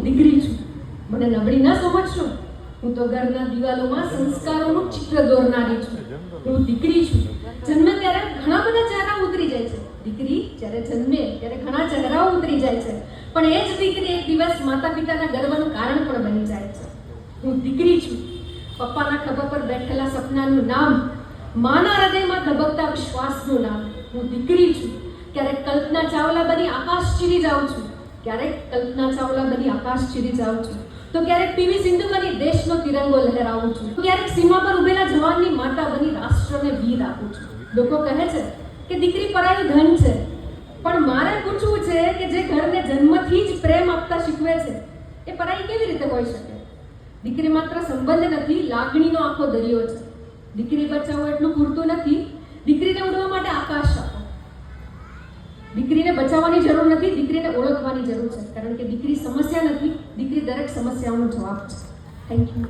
દીકરી છું. મને નબળી ન સમજશો. હું તો ઘરના દિવાલોમાં સંસ્કારોનું ચિત્ર દોરનારી છું. હું દીકરી છું. જન્મે ત્યારે ઘણા બધા ચહેરા ઉતરી જાય છે. દીકરી જ્યારે જન્મે ત્યારે ઘણા ચહેરાઓ ઉતરી જાય છે, પણ એ જ દીકરી એક દિવસ માતા પિતાના ગર્વનું કારણ પણ બની જાય છે. હું દીકરી છું. પપ્પાના ખભા પર બેઠેલા સપનાનું નામ, માના હૃદયમાં ધબકતા વિશ્વાસનું નામ. હું દીકરી છું. ક્યારેક કલ્પના ચાવલા બની આકાશ ચીરી જાઉં છું, ક્યારેક કલ્પના ચાવલા બની આકાશ ચીરી જાઉં છું, તો ક્યારેક પીવી સિંધુ બની દેશનો તિરંગો લહેરાવું છું, ક્યારેક સીમા પર ઉભેલા જવાનની માતા બની રાષ્ટ્રને વીર આપું છું. લોકો કહે છે કે દીકરી પરાયું ધન છે, પણ મારે પૂછવું છે કે જે ઘરને જન્મથી જ પ્રેમ આપતા શીખવે છે એ પરાઈ કેવી રીતે હોઈ શકે? દીકરી માત્ર સંબંધ નથી, લાગણીનો આખો દરિયો છે. દીકરી બચાવો એટલું પૂરતું નથી, દીકરીને ઉડવા માટે આકાશ આપો. દીકરીને બચાવવાની જરૂર નથી, દીકરીને ઓળખવાની જરૂર છે, કારણ કે દીકરી સમસ્યા નથી, દીકરી દરેક સમસ્યાઓનો જવાબ છે. Thank you.